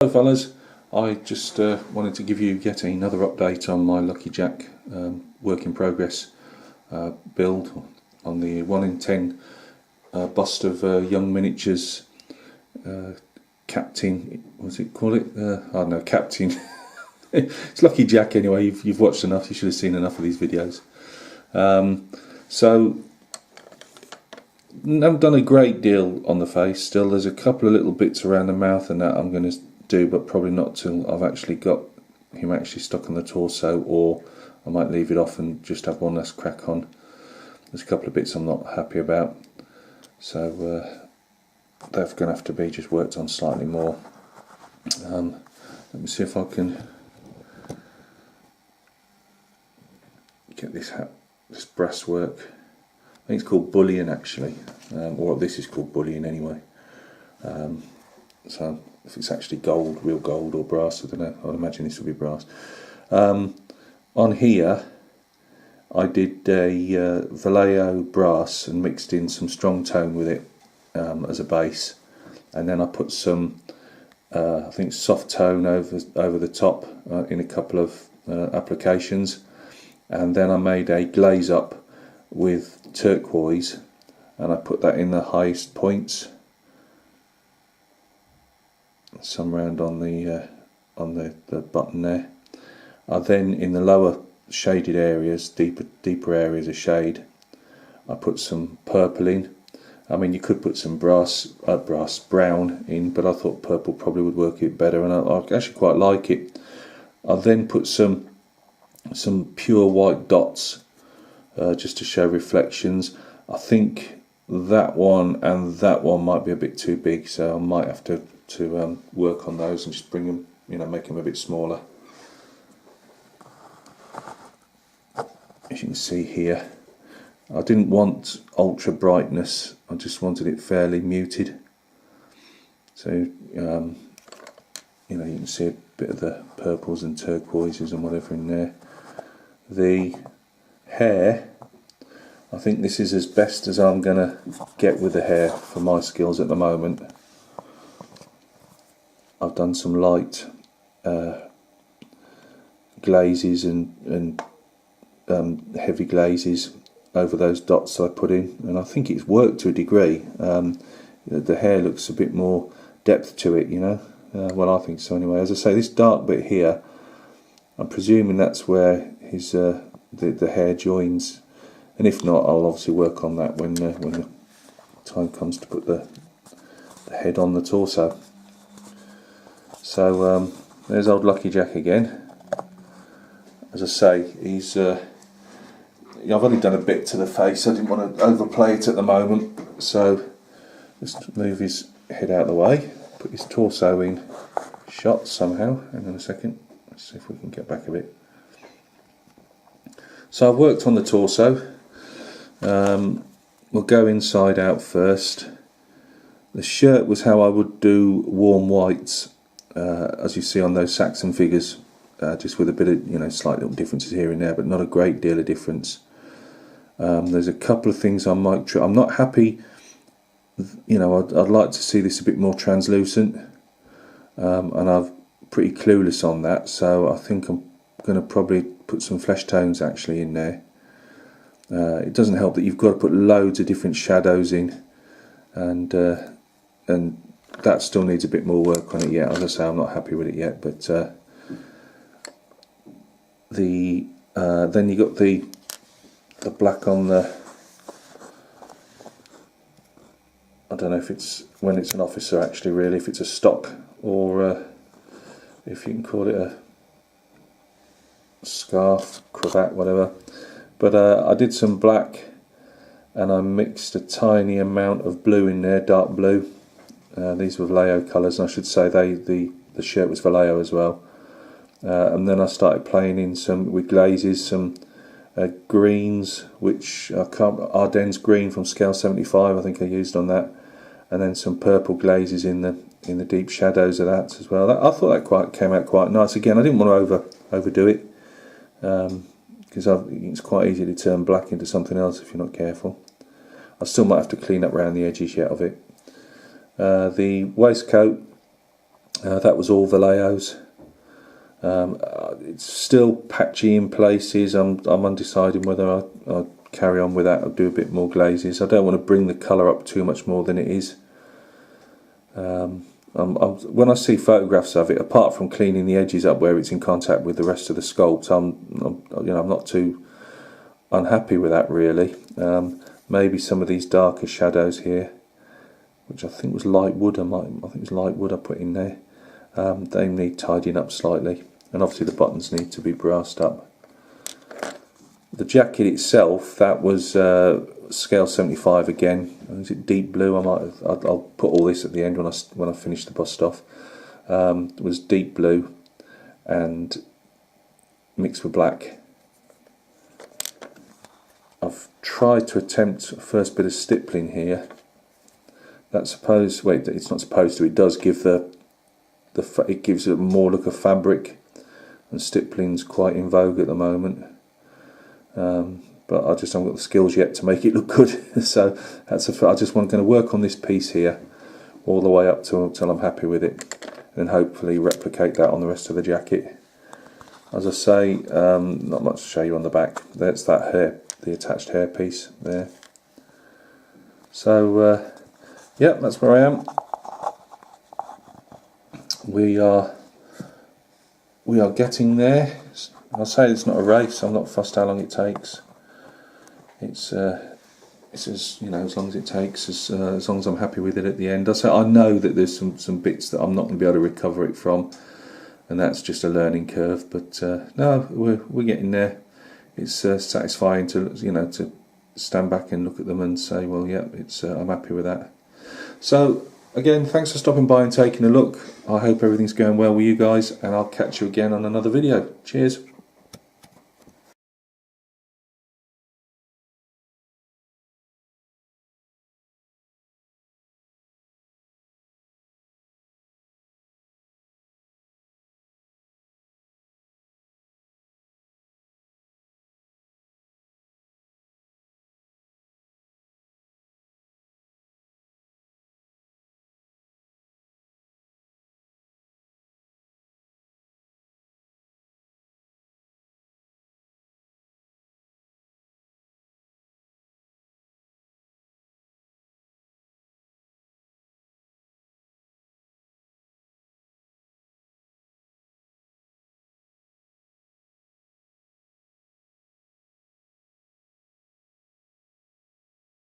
Hello fellas, I just wanted to give you yet another update on my Lucky Jack work in progress build on the 1 in 10 bust of Young Miniatures Captain, what's it call it? I don't know, Captain. It's Lucky Jack anyway. You've watched enough, you should have seen enough of these videos. So I've done a great deal on the face still. There's a couple of little bits around the mouth and that I'm going to do, but probably not till I've actually got him actually stuck on the torso, or I might leave it off and just have one last crack on. There's a couple of bits I'm not happy about, so they're going to have to be just worked on slightly more. Let me see if I can get this brass work. I think it's called bullion actually, or this is called bullion anyway. So if it's actually gold, real gold, or brass, I don't know. I'd imagine this will be brass. On here I did a Vallejo brass and mixed in some strong tone with it as a base, and then I put some I think soft tone over the top in a couple of applications, and then I made a glaze up with turquoise and I put that in the highest points, some round on the button there. I then, in the lower shaded areas, deeper areas of shade, I put some purple in. I mean, you could put some brown in, but I thought purple probably would work a bit better, and I actually quite like it. I then put some pure white dots just to show reflections. I think that one and that one might be a bit too big, so I might have to work on those and just bring them, make them a bit smaller. As you can see here, I didn't want ultra brightness, I just wanted it fairly muted. So you can see a bit of the purples and turquoises and whatever in there. The hair, I think this is as best as I'm going to get with the hair for my skills at the moment. I've done some light glazes and heavy glazes over those dots I put in, and I think it's worked to a degree. The hair looks a bit more depth to it, well, I think so anyway. As I say, this dark bit here, I'm presuming that's where his the hair joins, and if not, I'll obviously work on that when the time comes to put the head on the torso. So there's old Lucky Jack again. As I say, he's I've only done a bit to the face. I didn't want to overplay it at the moment, so just move his head out of the way, put his torso in shot somehow. Hang on a second, let's see if we can get back a bit. So I've worked on the torso. We'll go inside out first. The shirt was how I would do warm whites, as you see on those Saxon figures, just with a bit of slight little differences here and there, but not a great deal of difference. There's a couple of things I might try. I'm not happy. I'd like to see this a bit more translucent, and I'm pretty clueless on that. So I think I'm going to probably put some flesh tones actually in there. It doesn't help that you've got to put loads of different shadows in, and that still needs a bit more work on it yet. As I say, I'm not happy with it yet, but then you got the black on the, I don't know if it's when it's an officer actually, really, if it's a stock or if you can call it a scarf, cravat, whatever. But I did some black and I mixed a tiny amount of blue in there, dark blue. These were Vallejo colours, and I should say the shirt was Vallejo as well. And then I started playing in some with glazes, some greens, which Ardennes green from scale 75, I think I used on that, and then some purple glazes in the deep shadows of that as well. I thought that came out quite nice. Again, I didn't want to overdo it, because it's quite easy to turn black into something else if you're not careful. I still might have to clean up around the edges yet of it. The waistcoat, That was all Vallejos. It's still patchy in places. I'm undecided whether I carry on with that or do a bit more glazes. I don't want to bring the colour up too much more than it is. When I see photographs of it, apart from cleaning the edges up where it's in contact with the rest of the sculpt, I'm not too unhappy with that really. Maybe some of these darker shadows here, which I think was light wood. I think it was light wood I put in there. They need tidying up slightly, and obviously the buttons need to be brassed up. The jacket itself, that was scale 75 again. Is it deep blue? I'll put all this at the end when I finish the bust off. It was deep blue and mixed with black. I've tried to attempt a first bit of stippling here. That's supposed. Wait, it's not supposed to. It does give it gives it more look of fabric, and stippling's quite in vogue at the moment. But I just haven't got the skills yet to make it look good. So I just want to work on this piece here all the way up till I'm happy with it, and then hopefully replicate that on the rest of the jacket. As I say, not much to show you on the back. That's that hair, the attached hair piece there. So yeah, that's where I am. We are getting there. I'll say it's not a race. I'm not fussed how long it takes. It's as as long as it takes, as long as I'm happy with it at the end. I know that there's some bits that I'm not going to be able to recover it from, and that's just a learning curve. But no, we're getting there. It's satisfying to stand back and look at them and say, well, yeah, I'm happy with that. So again, thanks for stopping by and taking a look. I hope everything's going well with you guys, and I'll catch you again on another video. Cheers.